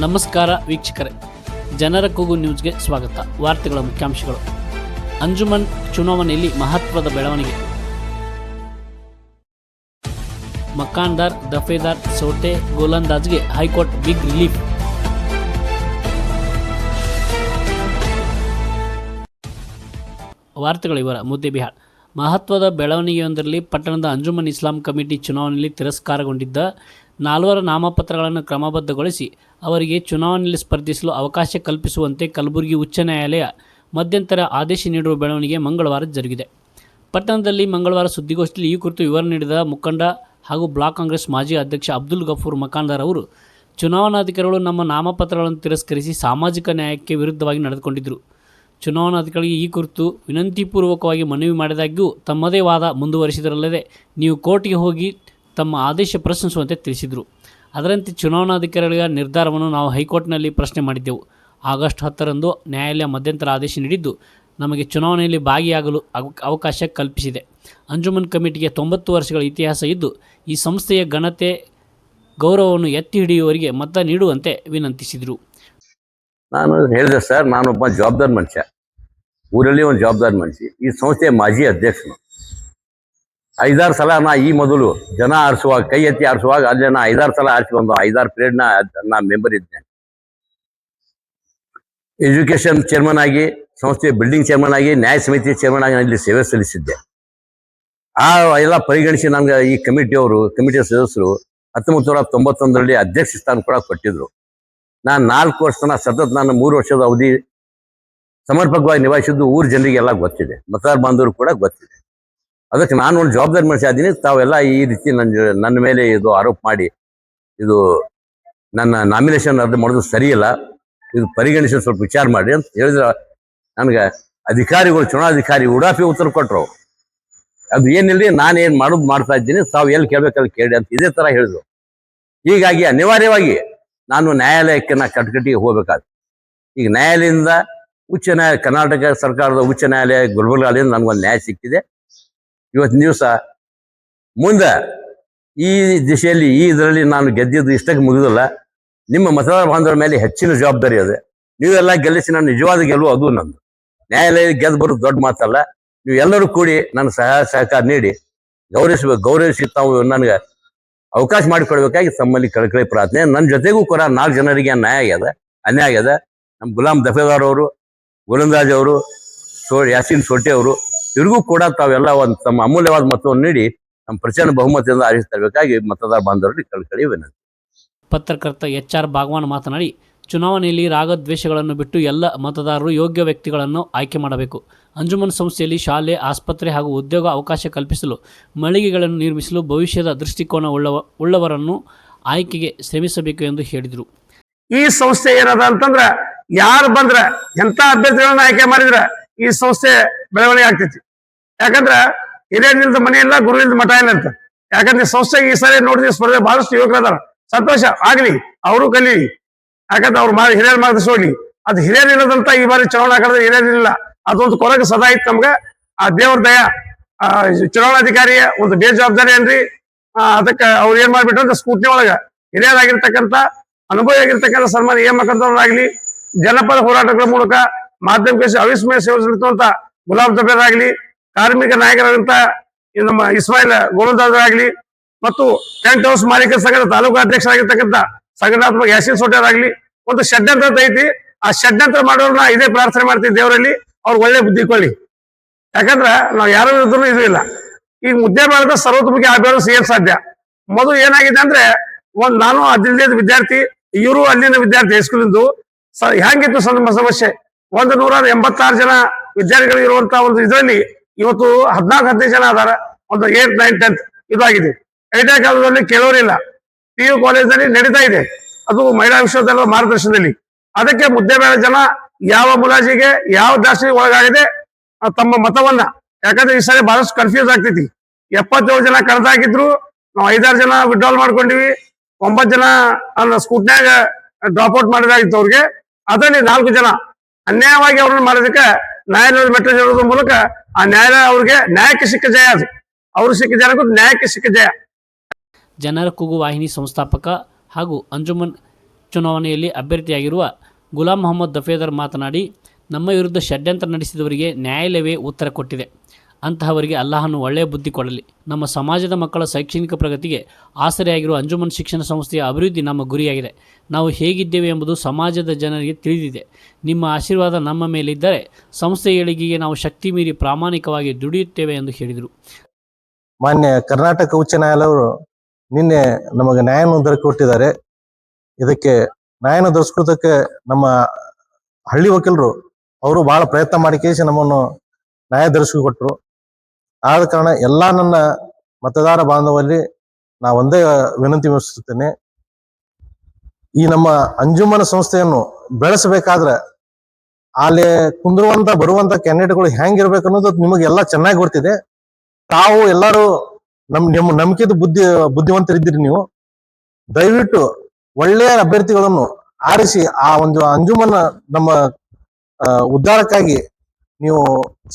ನಮಸ್ಕಾರ ವೀಕ್ಷಕರೇ, ಜನರ ಕೂಗು ನ್ಯೂಸ್ಗೆ ಸ್ವಾಗತ. ವಾರ್ತೆಗಳ ಮುಖ್ಯಾಂಶಗಳು. ಅಂಜುಮನ್ ಚುನಾವಣೆಯಲ್ಲಿ ಮಹತ್ವದ ಬೆಳವಣಿಗೆ. ಮಕಾನ್ದಾರ್, ದಫೇದಾರ್, ಸೋಟೆ, ಗೋಲಂದಾಜ್ಗೆ ಹೈಕೋರ್ಟ್ ಬಿಗ್ ರಿಲೀಫ್. ವಾರ್ತೆಗಳ ವಿವರ. ಮುದ್ದೇಬಿಹಾಳ್. ಮಹತ್ವದ ಬೆಳವಣಿಗೆಯೊಂದರಲ್ಲಿ ಪಟ್ಟಣದ ಅಂಜುಮನ್ ಇಸ್ಲಾಂ ಕಮಿಟಿ ಚುನಾವಣೆಯಲ್ಲಿ ತಿರಸ್ಕಾರಗೊಂಡಿದ್ದ 4 ನಾಮಪತ್ರಗಳನ್ನು ಕ್ರಮಬದ್ಧಗೊಳಿಸಿ ಅವರಿಗೆ ಚುನಾವಣೆಯಲ್ಲಿ ಸ್ಪರ್ಧಿಸಲು ಅವಕಾಶ ಕಲ್ಪಿಸುವಂತೆ ಕಲಬುರಗಿ ಉಚ್ಚ ನ್ಯಾಯಾಲಯ ಮಧ್ಯಂತರ ಆದೇಶ ನೀಡಿರುವ ಬೆಳವಣಿಗೆ ಮಂಗಳವಾರ ಜರುಗಿದೆ. ಪಟ್ಟಣದಲ್ಲಿ ಮಂಗಳವಾರ ಸುದ್ದಿಗೋಷ್ಠಿಯಲ್ಲಿ ಈ ಕುರಿತು ವಿವರಣೆ ನೀಡಿದ ಮುಖಂಡ ಹಾಗೂ ಬ್ಲಾಕ್ ಕಾಂಗ್ರೆಸ್ ಮಾಜಿ ಅಧ್ಯಕ್ಷ ಅಬ್ದುಲ್ ಗಫೂರ್ ಮಕಾನ್ದಾರ್ ಅವರು, ಚುನಾವಣಾಧಿಕಾರಿಗಳು ನಮ್ಮ ನಾಮಪತ್ರಗಳನ್ನು ತಿರಸ್ಕರಿಸಿ ಸಾಮಾಜಿಕ ನ್ಯಾಯಕ್ಕೆ ವಿರುದ್ಧವಾಗಿ ನಡೆದುಕೊಂಡಿದ್ದರು. ಚುನಾವಣಾಧಿಕಾರಿಗೆ ಈ ಕುರಿತು ವಿನಂತಿಪೂರ್ವಕವಾಗಿ ಮನವಿ ಮಾಡಿದಾಗ್ಯೂ ತಮ್ಮದೇ ವಾದ ಮುಂದುವರಿಸಿದರಲ್ಲದೆ ನೀವು ಕೋರ್ಟ್ಗೆ ಹೋಗಿ ತಮ್ಮ ಆದೇಶ ಪ್ರಶ್ನಿಸುವಂತೆ ತಿಳಿಸಿದರು. ಅದರಂತೆ ಚುನಾವಣಾಧಿಕಾರಿಗಳ ನಿರ್ಧಾರವನ್ನು ನಾವು ಹೈಕೋರ್ಟ್ನಲ್ಲಿ ಪ್ರಶ್ನೆ ಮಾಡಿದ್ದೆವು. ಆಗಸ್ಟ್ 10ರಂದು ನ್ಯಾಯಾಲಯ ಮಧ್ಯಂತರ ಆದೇಶ ನೀಡಿದ್ದು ನಮಗೆ ಚುನಾವಣೆಯಲ್ಲಿ ಭಾಗಿಯಾಗಲು ಅವಕಾಶ ಕಲ್ಪಿಸಿದೆ. ಅಂಜುಮನ್ ಕಮಿಟಿಗೆ 90 ವರ್ಷಗಳ ಇತಿಹಾಸ ಇದ್ದು ಈ ಸಂಸ್ಥೆಯ ಘನತೆ ಗೌರವವನ್ನು ಎತ್ತಿ ಹಿಡಿಯುವವರಿಗೆ ಮತ ನೀಡುವಂತೆ ವಿನಂತಿಸಿದರು. ನಾನು ಹೇಳಿದೆ ಸರ್, ನಾನೊಬ್ಬ ಜವಾಬ್ದಾರ ಮನುಷ್ಯ, ಊರಲ್ಲಿ ಒಂದು ಜವಾಬ್ದಾರ ಮನುಷ್ಯ, ಈ ಸಂಸ್ಥೆಯ ಮಾಜಿ ಅಧ್ಯಕ್ಷನು. 5-6 ಸಲ ಈ ಮೊದಲು ಜನ ಆರಿಸುವಾಗ, ಕೈ ಎತ್ತಿ ಆರಿಸುವಾಗ ಅಲ್ಲಿ ನಾ 5-6 ಸಲ ಆರಿಸಿ ಒಂದು 5-6 ಪೀರಿಯಡ್ನ ನಾ ಮೆಂಬರ್ ಇದ್ದೇನೆ. ಎಜುಕೇಷನ್ ಚೇರ್ಮನ್ ಆಗಿ, ಸಂಸ್ಥೆಯ ಬಿಲ್ಡಿಂಗ್ ಚೇರ್ಮನ್ ಆಗಿ, ನ್ಯಾಯ ಸಮಿತಿ ಚೇರ್ಮನ್ ಆಗಿ ನಾನು ಇಲ್ಲಿ ಸೇವೆ ಸಲ್ಲಿಸಿದ್ದೆ. ಆ ಎಲ್ಲ ಪರಿಗಣಿಸಿ ನನಗೆ ಈ ಕಮಿಟಿಯ ಸದಸ್ಯರು 1991ರಲ್ಲಿ ಅಧ್ಯಕ್ಷ ಸ್ಥಾನ ಕೂಡ ಕೊಟ್ಟಿದ್ರು. ನಾನು 4 ವರ್ಷ ತನಕ ಸತತ ನಾನು 3 ವರ್ಷದ ಅವಧಿ ಸಮರ್ಪಕವಾಗಿ ನಿಭಾಯಿಸಿದ್ದು ಊರ ಜನರಿಗೆಲ್ಲ ಗೊತ್ತಿದೆ, ಮತದಾರ ಬಾಂಧವರು ಕೂಡ ಗೊತ್ತಿದೆ. ಅದಕ್ಕೆ ನಾನು ಒಂದು ಜವಾಬ್ದಾರಿ ಮನುಷ್ಯ ಇದ್ದೀನಿ. ತಾವೆಲ್ಲ ಈ ರೀತಿ ನನ್ನ ಮೇಲೆ ಇದು ಆರೋಪ ಮಾಡಿ ಇದು ನನ್ನ ನಾಮಿನೇಷನ್ ರದ್ದು ಮಾಡೋದು ಸರಿಯಿಲ್ಲ, ಇದು ಪರಿಗಣಿಸಿ ಸ್ವಲ್ಪ ವಿಚಾರ ಮಾಡಿ ಅಂತ ಹೇಳಿದ್ರೆ ನನಗೆ ಅಧಿಕಾರಿಗಳು, ಚುನಾವಣಾಧಿಕಾರಿ ಉಡಾಫಿ ಉತ್ತರ ಕೊಟ್ಟರು. ಅದು ಏನಿಲ್ಲ, ನಾನೇನು ಮಾಡ್ತಾ ಇದ್ದೀನಿ, ತಾವು ಎಲ್ಲಿ ಕೇಳಬೇಕಲ್ಲಿ ಕೇಳಿ ಅಂತ ಇದೇ ಥರ ಹೇಳಿದ್ರು. ಹೀಗಾಗಿ ಅನಿವಾರ್ಯವಾಗಿ ನಾನು ನ್ಯಾಯಾಲಯಕ್ಕೆ ಕಟ್ಕಟ್ಟಿಗೆ ಹೋಗ್ಬೇಕಾದ್ರೆ ಈಗ ನ್ಯಾಯಾಲಯದಿಂದ ಕರ್ನಾಟಕ ಸರ್ಕಾರದ ಉಚ್ಚ ನ್ಯಾಯಾಲಯ ಗುಲ್ಬರ್ಗಾದಿಂದ ನನಗೊಂದು ನ್ಯಾಯ ಸಿಕ್ಕಿದೆ. ಇವತ್ತಿನ ದಿವಸ ಮುಂದೆ ಈ ದಿಶೆಯಲ್ಲಿ ಇದರಲ್ಲಿ ನಾನು ಗೆದ್ದಿದ್ದು ಇಷ್ಟಕ್ಕೆ ಮುಗಿದಿಲ್ಲ. ನಿಮ್ಮ ಮತದಾರ ಬಾಂಧವರ ಮೇಲೆ ಹೆಚ್ಚಿನ ಜವಾಬ್ದಾರಿ ಇದೆ. ನೀವೆಲ್ಲ ಗೆಲ್ಲಿಸಿ ನನ್ನ ನಿಜವಾದ ಗೆಲುವು ಅದು ನಂದು. ನ್ಯಾಯಾಲಯ ಗೆದ್ದು ಬರೋದು ದೊಡ್ಡ ಮಾತಲ್ಲ. ನೀವು ಎಲ್ಲರೂ ಕೂಡಿ ನನ್ನ ಸಹಕಾರ ನೀಡಿ ಗೌರವಿಸಿ ತಾವು ನನಗೆ ಅವಕಾಶ ಮಾಡಿಕೊಡ್ಬೇಕಾಗಿ ತಮ್ಮಲ್ಲಿ ಕಳಕಳಿ ಪ್ರಾರ್ಥನೆ. ನನ್ನ ಜೊತೆಗೂ ಕೂಡ 4 ಜನರಿಗೆ ಅನ್ಯಾಯ ಆಗ್ಯದ. ನಮ್ಮ ಗುಲಾಮ್ ದಫೇದಾರ್ ಅವರು, ಗೋಲಂದಾಜ್ ಅವರು, ಯಾಸೀನ್ ಸೋಟೆ ಅವರು, ಇವ್ರಿಗೂ ಕೂಡ ತಾವೆಲ್ಲ ಒಂದು ತಮ್ಮ ಅಮೂಲ್ಯವಾದ ಮತವನ್ನು ನೀಡಿ ನಮ್ಮ ಪ್ರಚಂಡ ಬಹುಮತದಿಂದ ಆರಿಸಿ ತರಬೇಕಾಗಿ ಮತದಾರ ಬಾಂಧವರಲ್ಲಿ ಕಳಕಳಿ ವಿನಂತಿ. ಪತ್ರಕರ್ತ HR ಭಾಗವಾನ್ ಮಾತನಾಡಿ, ಚುನಾವಣೆಯಲ್ಲಿ ರಾಗದ್ವೇಷಗಳನ್ನು ಬಿಟ್ಟು ಎಲ್ಲ ಮತದಾರರು ಯೋಗ್ಯ ವ್ಯಕ್ತಿಗಳನ್ನು ಆಯ್ಕೆ ಮಾಡಬೇಕು. ಅಂಜುಮನ್ ಸಂಸ್ಥೆಯಲ್ಲಿ ಶಾಲೆ, ಆಸ್ಪತ್ರೆ ಹಾಗೂ ಉದ್ಯೋಗ ಅವಕಾಶ ಕಲ್ಪಿಸಲು, ಮಳಿಗೆಗಳನ್ನು ನಿರ್ಮಿಸಲು ಭವಿಷ್ಯದ ದೃಷ್ಟಿಕೋನ ಉಳ್ಳವರನ್ನು ಆಯ್ಕೆಗೆ ಶ್ರಮಿಸಬೇಕು ಎಂದು ಹೇಳಿದರು. ಈ ಸಂಸ್ಥೆ ಏನದ ಅಂತಂದ್ರೆ, ಯಾರು ಬಂದ್ರ ಎಂತ ಅಭ್ಯರ್ಥಿಗಳನ್ನ ಆಯ್ಕೆ ಮಾಡಿದ್ರ ಈ ಸಂಸ್ಥೆ ಬೆಳವಣಿಗೆ ಆಗ್ತೈತಿ. ಯಾಕಂದ್ರ ಹಿರಿಯರಿಂದ ಮನೆ ಇಲ್ಲ, ಗುರುವಿಂದ ಮಠ ಇಲ್ಲ ಅಂತ. ಯಾಕಂದ್ರೆ ಸಂಸ್ಥೆಗೆ ಈ ಸರಿ ನೋಡಿದ ಸ್ಪರ್ಧೆ ಬಹಳಷ್ಟು ಯುವಕರದಾರ. ಸಂತೋಷ ಆಗ್ಲಿ, ಅವರು ಕಲೀಲಿ. ಯಾಕಂದ್ರೆ ಅವ್ರು ಹಿರಿಯರ್ ಮಾರ್ಗದರ್ಶಿ. ಅದು ಹಿರಿಯರಿಲ್ಲದಂತ ಈ ಬಾರಿ ಚುನಾವಣಾ ಕಳೆದ ಹಿರಿಯರಿಲ್ಲ. ಅದೊಂದು ಕೊರಗ ಸದಾ ಇತ್ತು ನಮ್ಗೆ. ಆ ದೇವ್ರ ದಯ, ಚುನಾವಣಾಧಿಕಾರಿಯ ಒಂದು ಬೇಜವಾಬ್ದಾರಿ ಏನ್ರಿ. ಅದಕ್ಕೆ ಅವ್ರು ಏನ್ ಮಾಡ್ಬಿಟ್ಟು ಅಂತ ಸ್ಕೂಟ್ನಿ ಒಳಗ ಹಿರಿಯರಾಗಿರ್ತಕ್ಕಂಥ, ಅನುಭವಿ ಆಗಿರ್ತಕ್ಕಂಥ ಸನ್ಮಾನ ಏಮಕಂತವ್ರಾಗ್ಲಿ, ಜನಪದ ಹೋರಾಟಗಳ ಮೂಲಕ ಮಾಧ್ಯಮಿಕ ಅವಿಸ್ಮಯ ಸೇವೆ ಸಲ್ಲಿಸುವಂತ ಗುಲಾಬ್ ದಫೇದಾರಾಗ್ಲಿ, ಕಾರ್ಮಿಕ ನಾಯಕರಾದಂತ ನಮ್ಮ ಇಸ್ಮಾಯಿಲ್ ಗೋಲಂದಾಜರಾಗ್ಲಿ, ಮತ್ತು ಟೆಂಟ್ ಹೌಸ್ ಮಾಲೀಕರ ಸಂಘದ ತಾಲೂಕು ಅಧ್ಯಕ್ಷರಾಗಿರ್ತಕ್ಕಂಥ ಸಂಘಟನಾತ್ಮಕ ಯಾಸೀನ್ ಸೋಟೆಯವರಾಗ್ಲಿ, ಒಂದು ಷಡ್ಯಂತ್ರ ಐತಿ. ಆ ಷಡ್ಯಂತ್ರ ಮಾಡೋರ್ನ ಇದೇ ಪ್ರಾರ್ಥನೆ ಮಾಡ್ತೀವಿ, ದೇವರಲ್ಲಿ ಅವ್ರು ಒಳ್ಳೆ ಬುದ್ಧಿ ಕೊಡ್ಲಿ. ಯಾಕಂದ್ರ ನಾವು ಯಾರ ವಿರುದ್ಧನೂ ಇದು ಇಲ್ಲ. ಈಗ ಮುದ್ದೆ ಮಾಡಿದ ಸರ್ವತೋಮುಖಿ ಅಭಿವೃದ್ಧಿ ಸಿಗಲು ಸಾಧ್ಯ. ಮೊದಲು ಏನಾಗಿದೆ ಅಂದ್ರೆ, ನಾನು ಅಲ್ಲಿಂದ ವಿದ್ಯಾರ್ಥಿ, ಇವರು ಅಲ್ಲಿನ ವಿದ್ಯಾರ್ಥಿ, ಹೈಸ್ಕೂಲಿಂದು ಹೆಂಗಿತ್ತು ಸಮಸ್ಯೆ. 186 ಜನ ವಿದ್ಯಾರ್ಥಿಗಳು ಇರುವಂತಹ ಒಂದು ಇದರಲ್ಲಿ ಇವತ್ತು 14-15 ಜನ ಅದಾರ. ಒಂದು 8th, 9th, 10th ಇದಾಗಿದೆ. 8ನೇ ಕಾಲದಲ್ಲಿ ಕೇಳೋರಿಲ್ಲ. PU ಕಾಲೇಜಲ್ಲಿ ನಡೀತಾ ಇದೆ, ಅದು ಮಹಿಳಾ ವಿಶ್ವವಿದ್ಯಾಲಯದ ಮಾರ್ಗದರ್ಶನದಲ್ಲಿ. ಅದಕ್ಕೆ ಮುದ್ದೇಬೇಡ ಜನ ಯಾವ ಮುಲಾಜಿಗೆ, ಯಾವ ದಾಸ್ತಿಗೆ ಒಳಗಾಗಿದೆ ತಮ್ಮ ಮತವನ್ನ, ಯಾಕಂದ್ರೆ ಈ ಸರಿ ಬಹಳಷ್ಟು ಕನ್ಫ್ಯೂಸ್ ಆಗ್ತೈತಿ. 77 ಜನ ಕಳೆದಾಕಿದ್ರು, ನಾವು 5-6 ಜನ ವಿಡ್ರಾಲ್ ಮಾಡ್ಕೊಂಡಿವಿ. 9 ಜನ ಸ್ಕೂಟ್ನ್ಯಾಗ ಡ್ರಾಪ್ ಔಟ್ ಮಾಡಿದಾಗಿತ್ತು ಅವ್ರಿಗೆ. ಅದರಲ್ಲಿ 4 ಜನ ಅನ್ಯಾಯವಾಗಿ ಅವ್ರನ್ನ ಮಾಡೋದಕ್ಕೆ ನ್ಯಾಯಾಲಯದ ಮೆಟ್ರೇಜ್ ಇರೋದ್ರ ಮೂಲಕ ಆ ನ್ಯಾಯಾಲಯ ಅವ್ರಿಗೆ ನ್ಯಾಯಕ್ಕೆ ಸಿಕ್ಕ ಜಯ. ಅದು ಅವ್ರು ಸಿಕ್ಕ ಜನಕ್ಕೂ ನ್ಯಾಯಕ್ಕೆ ಸಿಕ್ಕ ಜಯ. ಜನರ ಕೂಗು ವಾಹಿನಿ ಸಂಸ್ಥಾಪಕ ಹಾಗೂ ಅಂಜುಮನ್ ಚುನಾವಣೆಯಲ್ಲಿ ಅಭ್ಯರ್ಥಿಯಾಗಿರುವ ಗುಲಾಂ ಮೊಹಮ್ಮದ್ ದಫೇದಾರ್ ಮಾತನಾಡಿ, ನಮ್ಮ ವಿರುದ್ಧ ಷಡ್ಯಂತ್ರ ನಡೆಸಿದವರಿಗೆ ನ್ಯಾಯಾಲಯವೇ ಉತ್ತರ ಕೊಟ್ಟಿದೆ. ಅಂತಹವರಿಗೆ ಅಲ್ಲಾಹನು ಒಳ್ಳೆಯ ಬುದ್ಧಿ ಕೊಡಲಿ. ನಮ್ಮ ಸಮಾಜದ ಮಕ್ಕಳ ಶೈಕ್ಷಣಿಕ ಪ್ರಗತಿಗೆ ಆಸರೆಯಾಗಿರುವ ಅಂಜುಮನ್ ಶಿಕ್ಷಣ ಸಂಸ್ಥೆಯ ಅಭಿವೃದ್ಧಿ ನಮ್ಮ ಗುರಿಯಾಗಿದೆ. ನಾವು ಹೇಗಿದ್ದೇವೆ ಎಂಬುದು ಸಮಾಜದ ಜನರಿಗೆ ತಿಳಿದಿದೆ. ನಿಮ್ಮ ಆಶೀರ್ವಾದ ನಮ್ಮ ಮೇಲಿದ್ದರೆ ಸಂಸ್ಥೆಯ ಏಳಿಗೆಗೆ ನಾವು ಶಕ್ತಿ ಮೀರಿ ಪ್ರಾಮಾಣಿಕವಾಗಿ ದುಡಿಯುತ್ತೇವೆ ಎಂದು ಹೇಳಿದರು. ಮಾನ್ಯ ಕರ್ನಾಟಕ ಉಚ್ಚ ನ್ಯಾಯಾಲಯವರು ನಿನ್ನೆ ನಮಗೆ ನ್ಯಾಯವನ್ನು ದೊರಕಿಕೊಟ್ಟಿದ್ದಾರೆ. ಇದಕ್ಕೆ ನ್ಯಾಯನ ದೊರಕಿಸೋದಕ್ಕೆ ನಮ್ಮ ಹಳ್ಳಿ ವಕೀಲರು ಅವರು ಬಹಳ ಪ್ರಯತ್ನ ಮಾಡಿ ಕೇಸಿ ನಮ್ಮನ್ನು ನ್ಯಾಯ ದೊರಕಿಸಿಕೊಟ್ರು. ಆದ ಕಾರಣ ಎಲ್ಲಾ ನನ್ನ ಮತದಾರ ಬಾಂಧವರಲ್ಲಿ ನಾ ಒಂದೇ ವಿನಂತಿ ಮಾಡಿಸುತ್ತೇನೆ, ಈ ನಮ್ಮ ಅಂಜುಮನ ಸಂಸ್ಥೆಯನ್ನು ಬೆಳೆಸಬೇಕಾದ್ರೆ ಅಲ್ಲಿ ಕುಂದಿರುವಂತ ಬರುವಂತ ಕ್ಯಾಂಡಿಡೇಟ್ಗಳು ಹೆಂಗಿರ್ಬೇಕು ಅನ್ನೋದು ನಿಮಗೆಲ್ಲ ಚೆನ್ನಾಗಿ ಗೊತ್ತಿದೆ. ತಾವು ಎಲ್ಲರೂ ನಿಮ್ಮ ನಂಬಿಕೆದ ಬುದ್ಧಿವಂತರಿದ್ದೀರಿ. ನೀವು ದಯವಿಟ್ಟು ಒಳ್ಳೆಯ ಅಭ್ಯರ್ಥಿಗಳನ್ನು ಆರಿಸಿ ಆ ಒಂದು ಅಂಜುಮನ ನಮ್ಮ ಉದ್ಧಾರಕ್ಕಾಗಿ ನೀವು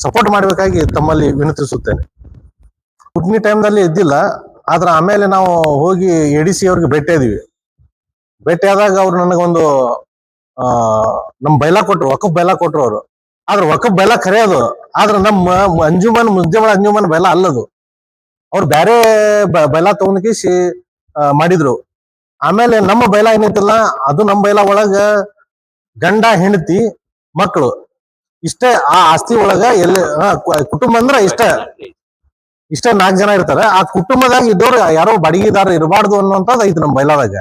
ಸಪೋರ್ಟ್ ಮಾಡಬೇಕಾಗಿ ತಮ್ಮಲ್ಲಿ ವಿನಂತಿಸುತ್ತೇನೆ. ಹುಟ್ಟಿನ ಟೈಮ್ದಲ್ಲಿ ಇದ್ದಿಲ್ಲ, ಆದ್ರೆ ಆಮೇಲೆ ನಾವು ಹೋಗಿ ಎಡಿಸಿ ಅವ್ರಿಗೆ ಭೇಟಿಯಾದೀವಿ. ಭೇಟಿಯಾದಾಗ ಅವ್ರು ನನಗೊಂದು ನಮ್ ಬೈಲಾ ಕೊಟ್ರು, ವಕಫ್ ಬೈಲಾ ಕೊಟ್ರು ಅವರು. ಆದ್ರೆ ವಕಫ್ ಬೈಲಾ ಖರೆ ಅದು, ಆದ್ರೆ ನಮ್ಮ ಅಂಜುಮನ್ ಮುದ್ದೆ ಅಂಜುಮನ್ ಬೈಲಾ ಅಲ್ಲದು. ಅವ್ರು ಬೇರೆ ಬೈಲಾ ತಗೊಂಡ್ಕೇಸಿ ಮಾಡಿದ್ರು. ಆಮೇಲೆ ನಮ್ಮ ಬೈಲಾ ಏನೈತಿಲ್ಲ, ಅದು ನಮ್ಮ ಬೈಲಾ ಒಳಗ ಗಂಡ ಹೆಂಡತಿ ಮಕ್ಕಳು ಇಷ್ಟೇ. ಆ ಆಸ್ತಿ ಒಳಗ ಎಲ್ಲಿ ಕುಟುಂಬ ಅಂದ್ರ ಇಷ್ಟೇ 4 ಜನ ಇರ್ತಾರೆ. ಆ ಕುಟುಂಬದಾಗ ಇದ್ದವ್ರು ಯಾರೋ ಬಾಡಿಗೆದಾರ ಇರಬಾರ್ದು ಅನ್ನುವಂಥದ್ದು ಐತಿ ನಮ್ಮ ಬೈಲಾದಾಗ.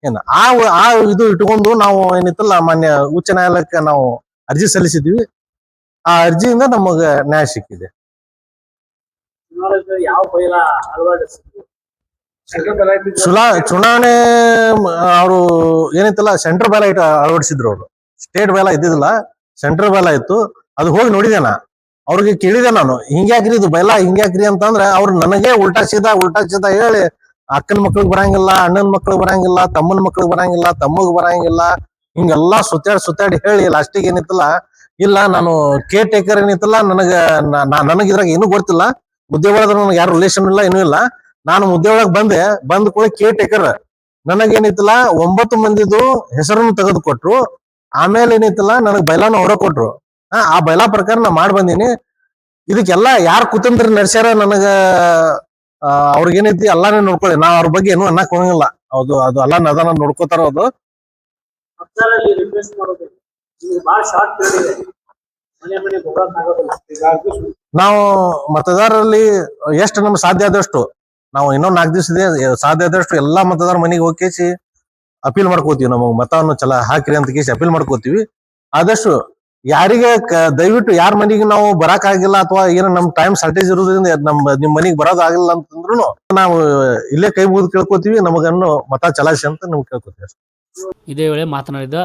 ಏನ ಆ ಇದು ಇಟ್ಕೊಂಡು ನಾವು ಏನಿತ್ತಲ್ಲ ಮಾನ್ಯ ಉಚ್ಚ ನ್ಯಾಯಾಲಯಕ್ಕೆ ನಾವು ಅರ್ಜಿ ಸಲ್ಲಿಸಿದ್ವಿ. ಆ ಅರ್ಜಿಯಿಂದ ನಮಗ ನ್ಯಾಯ ಸಿಕ್ಕಿದೆ. ಚುನಾವಣೆ ಅವರು ಏನೈತಲ್ಲ ಸೆಂಟ್ರಲ್ ಬೈಲಾ ಅಳವಡಿಸಿದ್ರು. ಅವರು ಸ್ಟೇಟ್ ಬೈಲಾ ಇದ್ದಿದ್ದಿಲ್ಲ, ಸೆಂಟ್ರಲ್ ಬೈಲಾ ಇತ್ತು. ಅದು ಹೋಗಿ ನೋಡಿದೆ ನಾ, ಅವ್ರಿಗೆ ಕೇಳಿದೆ ನಾನು, ಹಿಂಗ್ಯಾಕ್ರಿ ಇದು ಬೈಲಾ ಹಿಂಗ್ಯಾಕ್ರಿ ಅಂತಂದ್ರೆ ಅವ್ರು ನನಗೆ ಉಲ್ಟಾ ಸೀದಾ ಹೇಳಿ, ಅಕ್ಕನ ಮಕ್ಳಿಗೆ ಬರಂಗಿಲ್ಲ, ಅಣ್ಣನ ಮಕ್ಳಿಗೆ ಬರಂಗಿಲ್ಲ, ತಮ್ಮನ ಮಕ್ಳಿಗೆ ಬರಂಗಿಲ್ಲ, ತಮ್ಮಗ್ ಬರಂಗಿಲ್ಲ, ಹಿಂಗೆಲ್ಲಾ ಸುತ್ತಾಡಿ ಹೇಳಿ ಲಾಸ್ಟಿಗೆ ಏನಿತ್ತಲ್ಲ, ಇಲ್ಲ ನಾನು ಕೇರ್ ಟೇಕರ್ ಏನಿತ್ತಲ್ಲ, ನನಗೆ ಇದ್ರಾಗ ಏನೂ ಗೊತ್ತಿಲ್ಲ, ಮುದ್ದೆ ಒಳಗ ನನಗೆ ಯಾರು ರಿಲೇಷನ್ ಇಲ್ಲ, ಏನೂ ಇಲ್ಲ. ನಾನು ಮುದ್ದೆ ಒಳಗ್ ಬಂದ ಕೂಡ ಕೇರ್ ಟೇಕರ್ ನನಗೇನಿತ್ತಲ್ಲ 9 ಮಂದಿದು ಹೆಸರನ್ನು ತೆಗೆದು ಕೊಟ್ರು. ಆಮೇಲೆ ಏನೈತಲ್ಲ ನನಗ್ ಬೈಲಾನು ಹೊರ ಕೊಟ್ರು. ಆ ಬೈಲಾ ಪ್ರಕಾರ ನಾ ಮಾಡಿ ಬಂದೀನಿ. ಇದಕ್ಕೆಲ್ಲ ಯಾರು ಕುತಂತ್ರ ನಡೆಸ್ಯಾರ ನನಗ ಅವ್ರಿಗೇನೈತಿ ಎಲ್ಲಾನೇ ನೋಡ್ಕೊಳ್ಳಿ. ನಾ ಅವ್ರ ಬಗ್ಗೆ ಏನು ಅನ್ನಕ್ ಹೋಗಂಗಿಲ್ಲ. ಅದು ಎಲ್ಲಾ ನದಾನ ನೋಡ್ಕೋತಾರ. ಅದು ನಾವು ಮತದಾರರಲ್ಲಿ ಎಷ್ಟು ನಮ್ಗೆ ಸಾಧ್ಯ ಆದಷ್ಟು ನಾವು ಇನ್ನೊಂದು 4 ದಿವಸ ಸಾಧ್ಯ ಆದಷ್ಟು ಎಲ್ಲಾ ಮತದಾರ ಮನೆಗೆ ಹೋಗಿ ಅಪೀಲ್ ಮಾಡ್ಕೋತೀವಿ. ನಮಗ್ ಮತವನ್ನು ಹಾಕಿರಿ ಅಂತ ಕೇಸಿ ಅಪೀಲ್ ಮಾಡ್ಕೋತೀವಿ. ಆದಷ್ಟು ಯಾರಿಗೆ ದಯವಿಟ್ಟು ಯಾರ ಮನೆಗೆ ನಾವು ಬರಕ್ ಆಗಿಲ್ಲ ಅಥವಾ ಏನೋ ನಮ್ ಟೈಮ್ ಶಾರ್ಟೇಜ್ ಇರೋದ್ರಿಂದ ನಿಮ್ ಮನೆಗೆ ಬರೋದಾಗಿಲ್ಲ ಅಂತಂದ್ರು ನಾವು ಇಲ್ಲೇ ಕೈ ಮುಗಿದು ಕೇಳ್ಕೊತೀವಿ, ನಮಗನ್ನು ಮತ ಚಲಾಯಿಸಿ ಅಂತ ನಮ್ಗೆ ಕೇಳ್ಕೊತೀವಿ. ಇದೇ ವೇಳೆ ಮಾತನಾಡಿದ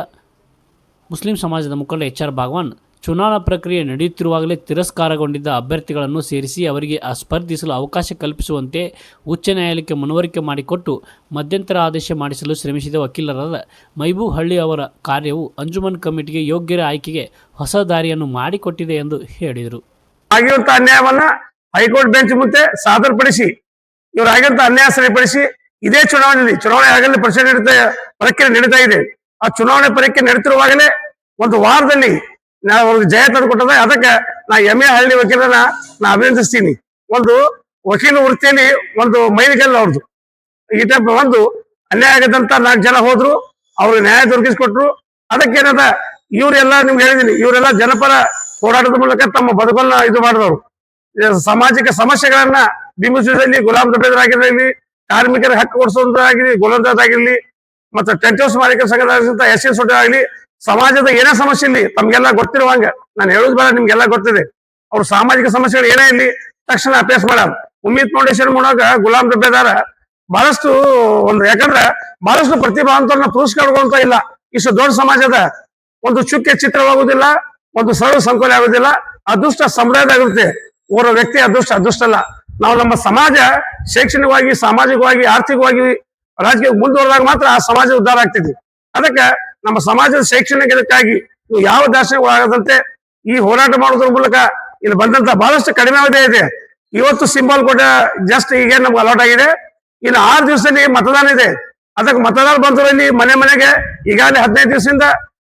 ಮುಸ್ಲಿಂ ಸಮಾಜದ ಮುಖಂಡ HR ಭಾಗವಾನ್, ಚುನಾವಣಾ ಪ್ರಕ್ರಿಯೆ ನಡೆಯುತ್ತಿರುವಾಗಲೇ ತಿರಸ್ಕಾರಗೊಂಡಿದ್ದ ಅಭ್ಯರ್ಥಿಗಳನ್ನು ಸೇರಿಸಿ ಅವರಿಗೆ ಸ್ಪರ್ಧಿಸಲು ಅವಕಾಶ ಕಲ್ಪಿಸುವಂತೆ ಉಚ್ಚ ನ್ಯಾಯಾಲಯಕ್ಕೆ ಮನವರಿಕೆ ಮಾಡಿಕೊಟ್ಟು ಮಧ್ಯಂತರ ಆದೇಶ ಮಾಡಿಸಲು ಶ್ರಮಿಸಿದ ವಕೀಲರಾದ ಮೈಬೂಬ್ ಹಳ್ಳಿ ಅವರ ಕಾರ್ಯವು ಅಂಜುಮನ್ ಕಮಿಟಿಗೆ ಯೋಗ್ಯರ ಆಯ್ಕೆಗೆ ಹೊಸ ದಾರಿಯನ್ನು ಮಾಡಿಕೊಟ್ಟಿದೆ ಎಂದು ಹೇಳಿದರು. ಆಗಿರುವಂತಹ ಅನ್ಯಾಯವನ್ನ ಹೈಕೋರ್ಟ್ ಬೆಂಚ್ ಮುಂದೆ ಸಾದರಪಡಿಸಿ ಇವರಾಗಿರುವಂತಹ ಅನ್ಯಾಯ ಸರಿಪಡಿಸಿ ಇದೇ ಚುನಾವಣೆ ಆಗಲೇ ಪ್ರಕ್ರಿಯೆ ನಡೀತಾ ಇದೆ. ಆ ಚುನಾವಣೆ ಪ್ರಕ್ರಿಯೆ ನಡೀತಿರುವಾಗಲೇ ಒಂದು ವಾರದಲ್ಲಿ ನಾವು ಅವ್ರಿಗೆ ಜಯ ತಂದುಕೊಟ್ಟದ. ಅದಕ್ಕೆ ನಾ MA ಹಳ್ಳಿ ವಕೀಲರನ್ನ ನಾ ಅಭಿನಂದಿಸ್ತೀನಿ. ಒಂದು ವಕೀಲ ವೃತ್ತಿಯಲ್ಲಿ ಒಂದು ಮೈಲಿಗಲ್ಲ ಅವ್ರದ್ದು. ಈ ಟೈಪ್ ಒಂದು ಅನ್ಯಾಯ ಆಗದಂತ 4 ಜನ ಹೋದ್ರು, ಅವ್ರಿಗೆ ನ್ಯಾಯ ದೊರಕಿಸಿಕೊಟ್ರು. ಅದಕ್ಕೇನದ ಇವರೆಲ್ಲ ನಿಮ್ಗೆ ಹೇಳಿದೀನಿ, ಇವರೆಲ್ಲ ಜನಪರ ಹೋರಾಟದ ಮೂಲಕ ತಮ್ಮ ಬದುಕನ್ನ ಇದು ಮಾಡಿದವರು. ಸಾಮಾಜಿಕ ಸಮಸ್ಯೆಗಳನ್ನ ಬಿಂಬಿಸುವುದರಲ್ಲಿ ಗುಲಾಂ ದಫೇದಾರ್ ಆಗಿರಲಿ, ಕಾರ್ಮಿಕರ ಹಕ್ಕು ಕೊಡಿಸುವುದಾಗಿರಲಿ, ಗೋಲಂದಾಗಿರ್ಲಿ, ಮತ್ತೆ ಟೆಂಟ್ ಹೌಸ್ ಮಾಲೀಕರ ಸಂಘದ SC ಸೊಡ್ಡ ಆಗಲಿ, ಸಮಾಜದ ಏನೇ ಸಮಸ್ಯೆ ಇಲ್ಲಿ ತಮ್ಗೆಲ್ಲ ಗೊತ್ತಿರುವಂಗ ನಾನು ಹೇಳುದು ಬೇಡ, ನಿಮ್ಗೆಲ್ಲ ಗೊತ್ತಿದೆ. ಅವ್ರ ಸಾಮಾಜಿಕ ಸಮಸ್ಯೆಗಳು ಏನೇ ಇಲ್ಲಿ ತಕ್ಷಣ ಅಭ್ಯಾಸ ಮಾಡ. ಉಮ್ಮೀದ್ ಫೌಂಡೇಶನ್ ಮೂಲಕ ಗುಲಾಂ ದಫೇದಾರ ಬಹಳಷ್ಟು ಯಾಕಂದ್ರೆ ಬಹಳಷ್ಟು ಪ್ರತಿಭಾವಂತರನ್ನ ಪುರಸ್ಕರಿಸುವಂತ ಇಲ್ಲ. ಇಷ್ಟು ದೊಡ್ಡ ಸಮಾಜದ ಒಂದು ಚುಕ್ಕೆ ಚಿತ್ರವಾಗುವುದಿಲ್ಲ, ಒಂದು ಸರಳ ಸಂಕೋಲೆ ಆಗುದಿಲ್ಲ. ಅದೃಷ್ಟ ಸಮೃದ್ಧ ಆಗುತ್ತೆ. ಓರ್ವ ವ್ಯಕ್ತಿ ಅದೃಷ್ಟ ಅಲ್ಲ. ನಾವು ನಮ್ಮ ಸಮಾಜ ಶೈಕ್ಷಣಿಕವಾಗಿ, ಸಾಮಾಜಿಕವಾಗಿ, ಆರ್ಥಿಕವಾಗಿ, ರಾಜಕೀಯ ಮುಂದುವರೆದಾಗ ಮಾತ್ರ ಆ ಸಮಾಜ ಉದ್ಧಾರ ಆಗ್ತೈತಿ. ಅದಕ್ಕೆ ನಮ್ಮ ಸಮಾಜದ ಶೈಕ್ಷಣಿಕಕ್ಕಾಗಿ ನೀವು ಯಾವ ದಾಸವಾಗದಂತೆ ಈ ಹೋರಾಟ ಮಾಡೋದ್ರ ಮೂಲಕ ಇಲ್ಲಿ ಬಂದಂತ ಬಹಳಷ್ಟು ಕಡಿಮೆ ಅವಧಿ ಇದೆ. ಇವತ್ತು ಸಿಂಬಲ್ ಕೊಟ್ಟ ಜಸ್ಟ್ ಈಗ ನಮ್ಗೆ ಅಲಾಟ್ ಆಗಿದೆ. ಇನ್ನು 6 ದಿವಸದಲ್ಲಿ ಮತದಾನ ಇದೆ. ಅದಕ್ಕೆ ಮತದಾರ ಬಂಧುರಲ್ಲಿ ಮನೆ ಮನೆಗೆ ಈಗಾಗಲೇ 15 ದಿವಸದಿಂದ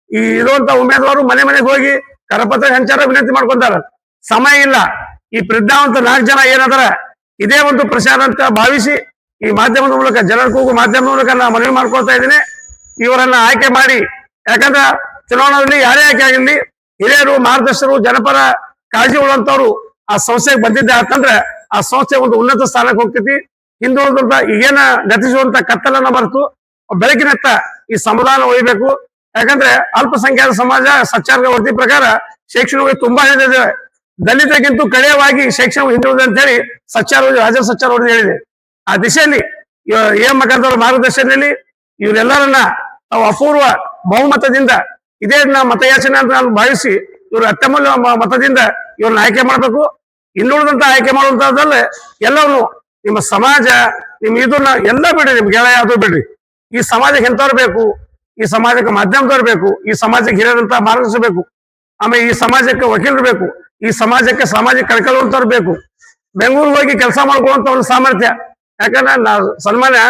ಈ ಇರುವಂತ ಉಮೇದುವಾರು ಮನೆ ಮನೆಗೆ ಹೋಗಿ ಕರಪತ್ರ ಹಂಚಾರ ವಿನಂತಿ ಮಾಡ್ಕೊಂತಾರ. ಸಮಯ ಇಲ್ಲ. ಈ ಪ್ರಜ್ಞಾವಂತ 4 ಜನ ಏನದಾರ ಇದೇ ಒಂದು ಪ್ರಚಾರ ಅಂತ ಭಾವಿಸಿ ಈ ಮಾಧ್ಯಮದ ಮೂಲಕ ಜನರ ಕೂಗು ಮಾಧ್ಯಮದ ಮೂಲಕ ನಾನು ಮನವಿ ಮಾಡ್ಕೊಳ್ತಾ ಇದ್ದೀನಿ, ಇವರನ್ನ ಆಯ್ಕೆ ಮಾಡಿ. ಯಾಕಂದ್ರೆ ಚುನಾವಣೆಯಲ್ಲಿ ಯಾರೇ ಆಯ್ಕೆ ಆಗಿರಲಿ ಹಿರಿಯರು, ಮಾರ್ಗದರ್ಶಕರು, ಜನಪರ ಕಾಳಜಿ ಉಳ್ಳಂತವ್ರು ಆ ಸಂಸ್ಥೆಗೆ ಬಂದಿದ್ದೆ ಅಂತಂದ್ರೆ ಆ ಸಂಸ್ಥೆ ಒಂದು ಉನ್ನತ ಸ್ಥಾನಕ್ಕೆ ಹೋಗ್ತೈತಿ. ಹಿಂದುಳಿದಂತ ಈಗೇನ ಗತಿಸುವಂತ ಕತ್ತಲನ್ನ ಮರೆತು ಬೆಳಕಿನತ್ತ ಈ ಸಂವಿಧಾನ ಒಯ್ಯಬೇಕು. ಯಾಕಂದ್ರೆ ಅಲ್ಪಸಂಖ್ಯಾತ ಸಮಾಜ ಸಚ್ಚಾರ್ಗ ವರದಿ ಪ್ರಕಾರ ಶೈಕ್ಷಣಿಕ ತುಂಬಾ ಹಿಂದಿದೆ. ದಲಿತರಿಗಿಂತೂ ಕಡೆಯವಾಗಿ ಶೈಕ್ಷಣಿಕ ಹಿಂದುಳಿದ ಅಂತ ಹೇಳಿ ರಾಜ್ಯ ಸಚ್ಚಾರ ವರದಿ ಹೇಳಿದೆ. ಆ ದಿಶೆಯಲ್ಲಿ ಎಂ ಮಕಂದವರ ಮಾರ್ಗದರ್ಶನದಲ್ಲಿ ಇವರೆಲ್ಲರನ್ನ ತಾವು ಅಪೂರ್ವ ಬಹುಮತದಿಂದ ಇದೇ ಮತಯಾಚನೆ ಅಂತ ನಾನು ಭಾವಿಸಿ ಇವರು ಅತ್ಯಮೂಲ್ಯ ಮತದಿಂದ ಇವ್ರನ್ನ ಆಯ್ಕೆ ಮಾಡಬೇಕು. ಇನ್ನುಳಿದಂತ ಆಯ್ಕೆ ಮಾಡುವಂತದ್ರಲ್ಲಿ ಎಲ್ಲವನ್ನು ನಿಮ್ಮ ಸಮಾಜ ನಿಮ್ ಇದನ್ನ ಎಲ್ಲ ಬಿಡ್ರಿ, ನಿಮ್ಗೆ ಯಾವ್ದು ಬಿಡ್ರಿ. ಈ ಸಮಾಜಕ್ಕೆ ಎಂತವ್ರು ಬೇಕು, ಈ ಸಮಾಜಕ್ಕೆ ಮಾಧ್ಯಮದವ್ರು ಬೇಕು, ಈ ಸಮಾಜಕ್ಕೆ ಹಿರಿಯರಂತ ಮಾರ್ಗದರ್ಶಿಸಬೇಕು. ಆಮೇಲೆ ಈ ಸಮಾಜಕ್ಕೆ ವಕೀಲರು ಬೇಕು, ಈ ಸಮಾಜಕ್ಕೆ ಸಾಮಾಜಿಕ ಕಳ್ಕೊಳ್ಳುವಂತವ್ರು ಬೇಕು. ಬೆಂಗಳೂರಿಗೆ ಹೋಗಿ ಕೆಲಸ ಮಾಡ್ಕೊಳ್ಳುವಂತ ಒಂದು ಸಾಮರ್ಥ್ಯ. ಯಾಕಂದ್ರೆ ಸನ್ಮಾನ್ಯ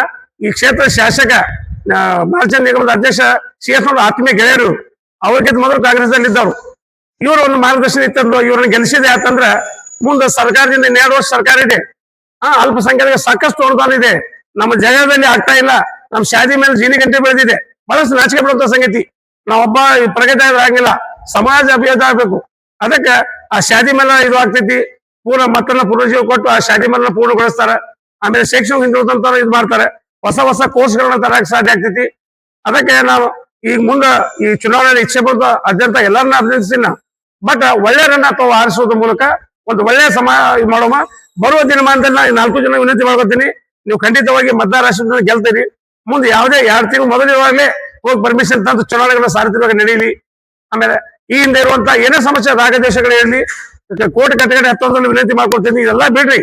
ಈ ಕ್ಷೇತ್ರ ಶಾಸಕ ಮಹಾಜನ್ ನಿಗಮದ ಅಧ್ಯಕ್ಷ CF ಆತ್ಮೀಯ ಗೆಳೆಯರು, ಅವ್ರಿಗಿಂತ ಮೊದಲು ಕಾಂಗ್ರೆಸ್ದಲ್ಲಿ ಇದ್ದವರು. ಇವರು ಒಂದು ಮಾರ್ಗದರ್ಶನ ಇತ್ತಂದ್ರು, ಇವ್ರನ್ನ ಗೆಲ್ಲಿಸಿದೆ ಯಾಕಂದ್ರೆ ಮುಂದೆ ಸರ್ಕಾರದಿಂದ 2 ವರ್ಷ ಸರ್ಕಾರ ಇದೆ. ಅಲ್ಪಸಂಖ್ಯಾತರಿಗೆ ಸಾಕಷ್ಟು ಅನುದಾನ ಇದೆ. ನಮ್ಮ ಜಗದಲ್ಲಿ ಆಗ್ತಾ ಇಲ್ಲ. ನಮ್ಮ ಶಾದಿ ಮೇಲೆ ಜೀನಿ ಗಂಟೆ ಬೆಳೆದಿದೆ. ಬಹಳಷ್ಟು ನಾಚಿಕೆ ಬರುವಂತ ಸಂಗತಿ. ನಾವೊಬ್ಬ ಪ್ರಗತಿ ಆಗಿಲ್ಲ, ಸಮಾಜ ಅಭಿವೃದ್ಧಿ ಆಗ್ಬೇಕು. ಅದಕ್ಕೆ ಆ ಶಾದಿ ಮೇಲೆ ಇದು ಆಗ್ತೈತಿ. ಮತ್ತನ್ನ ಪೂರ್ವಜೀವ ಕೊಟ್ಟು ಆ ಶಾದಿ ಮೇಲೆ ಪೂರ್ಣಗೊಳಿಸ್ತಾರೆ. ಆಮೇಲೆ ಶೈಕ್ಷಣಿಕ ಹಿಂದುಳಿದಂತ ಇದು ಮಾಡ್ತಾರೆ. ಹೊಸ ಕೋರ್ಸ್ಗಳನ್ನ ತರಕ್ಕೆ ಸಾಧ್ಯ ಆಗ್ತೈತಿ. ಅದಕ್ಕೆ ನಾವು ಈಗ ಮುಂದೆ ಈ ಚುನಾವಣೆ ಇಚ್ಛೆ ಬಂದು ಅತ್ಯಂತ ಎಲ್ಲರನ್ನ ಅಭಿನಂದಿಸ್ತೀನಿ. ಬಟ್ ಒಳ್ಳೆಯವರನ್ನ ತಾವು ಆರಿಸೋದ್ರ ಮೂಲಕ ಒಂದು ಒಳ್ಳೆಯ ಸಮಾಜ ಮಾಡೋಣ. ಬರುವ ದಿನಮಾನದಲ್ಲಿ 4 ಜನ ವಿನಂತಿ ಮಾಡ್ಕೊತೀನಿ, ನೀವು ಖಂಡಿತವಾಗಿ ಮತದಾರ ರಾಷ್ಟ್ರದಲ್ಲಿ ಗೆಲ್ತೀರಿ. ಮುಂದೆ ಯಾವುದೇ 2 ತಿಂಗಳು ಮೊದಲಿರುವಾಗಲೇ ಹೋಗಿ ಪರ್ಮಿಷನ್ ತಂದು ಚುನಾವಣೆಗಳನ್ನ ಸಾರ್ವತ್ರಿಕವಾಗಿ ನಡೀಲಿ. ಆಮೇಲೆ ಈ ಹಿಂದೆ ಇರುವಂತ ಏನೇ ಸಮಸ್ಯೆ ರಾಗದೇಶಗಳು ಇರಲಿ, ಕೋಟಿ ಕಟ್ಟಗಡೆ 11 ವಿನಂತಿ ಮಾಡ್ಕೊಳ್ತೀನಿ. ಇದೆಲ್ಲ ಬಿಡ್ರಿ.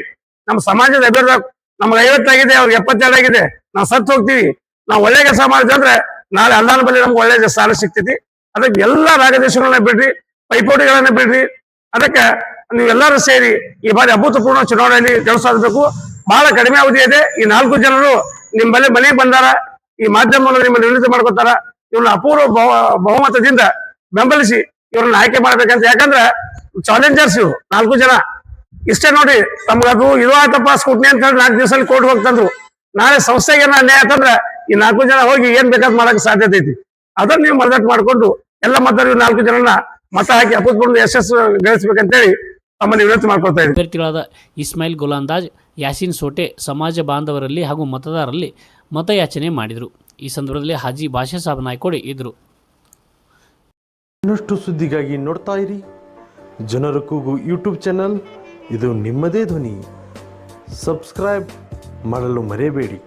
ನಮ್ಮ ಸಮಾಜದ ಅಭಿವೃದ್ಧಿ ನಮ್ಗೆ 50 ಆಗಿದೆ, ಅವ್ರಿಗೆ 72 ಆಗಿದೆ. ನಾವು ಸತ್ತು ಹೋಗ್ತೀವಿ. ನಾವು ಒಳ್ಳೆ ಕೆಲಸ ಮಾಡಿದ್ವಿ ಅಂದ್ರೆ ನಾಳೆ ಅಲ್ಲಾನ ಬಳಿ ನಮ್ಗೆ ಒಳ್ಳೆ ಸ್ಥಾನ ಸಿಗ್ತೈತಿ. ಅದಕ್ಕೆ ಎಲ್ಲಾ ರಾಗದೇಶಗಳನ್ನ ಬಿಡ್ರಿ, ಪೈಪೋಟಿಗಳನ್ನ ಬಿಡ್ರಿ. ಅದಕ್ಕೆ ನೀವೆಲ್ಲರೂ ಸೇರಿ ಈ ಬಾರಿ ಅಭೂತಪೂರ್ಣ ಚುನಾವಣೆಯಲ್ಲಿ ಕೆಲಸ ಬಹಳ ಕಡಿಮೆ ಅವಧಿ ಇದೆ. ಈ 4 ಜನರು ನಿಮ್ ಮನೆಗೆ ಬಂದಾರ, ಈ ಮಾಧ್ಯಮ ನಿಮ್ಮನ್ನು ವಿನಂತಿ ಮಾಡ್ಕೊತಾರ. ಇವ್ರನ್ನ ಅಪೂರ್ವ ಬಹುಮತದಿಂದ ಬೆಂಬಲಿಸಿ ಇವ್ರನ್ನ ಆಯ್ಕೆ ಮಾಡ್ಬೇಕಂತ. ಯಾಕಂದ್ರೆ ಚಾಲೆಂಜರ್ಸ್ ಇವ್ರು 4 ಜನ. ಇಷ್ಟೇ ನೋಡಿ, ತಮ್ಗದು ಇದು ಆಯ್ತಪ್ಪ ಸ್ಕೂಟ್ನಿ ಅಂತ ಹೇಳಿ 4 ದಿವಸದಲ್ಲಿ ಕೋರ್ಟ್ ಹೋಗ್ತಂದ್ರು. ನಾಳೆ ಸಂಸ್ಥೆಗೆ ಅನ್ಯಾಯ ಆತಂದ್ರೆ ಈ 4 ಜನ ಹೋಗಿ ಏನ್ ಬೇಕಾದ್ ಮಾಡಕ್ ಸಾಧ್ಯತೆ ಐತಿ. ಅದನ್ನ ನೀವು ಮರ್ದಾಟ ಮಾಡ್ಕೊಂಡು ಎಲ್ಲ ಮತದಾರರು 4 ಜನರನ್ನ ಮತ ಹಾಕಿ ಅಭೂತಪೂರ್ಣ ಯಶಸ್ಸು ಗಳಿಸ್ಬೇಕಂತೇಳಿ ತಮ್ಮನ್ನು ವಿನಂತಿ ಮಾಡ್ಕೊಳ್ತಾ ಇದ್ದೀವಿ. ಅಭ್ಯರ್ಥಿಗಳಾದ ಇಸ್ಮಾಯಿಲ್ ಗೋಲಂದಾಜ್, ಯಾಸೀನ್ ಸೋಟೆ ಸಮಾಜ ಬಾಂಧವರಲ್ಲಿ ಹಾಗೂ ಮತದಾರರಲ್ಲಿ ಮತಯಾಚನೆ ಮಾಡಿದರು. ಈ ಸಂದರ್ಭದಲ್ಲಿ ಹಾಜಿ ಭಾಷಾ ಸಾಬ್ ನಾಯ್ಕೋಡಿ ಇದ್ದರು. ಇನ್ನಷ್ಟು ಸುದ್ದಿಗಾಗಿ ನೋಡ್ತಾ ಇರಿ ಜನರ ಕೂಗು ಯೂಟ್ಯೂಬ್ ಚಾನಲ್. ಇದು ನಿಮ್ಮದೇ ಧ್ವನಿ. ಸಬ್ಸ್ಕ್ರೈಬ್ ಮಾಡಲು ಮರೆಯಬೇಡಿ.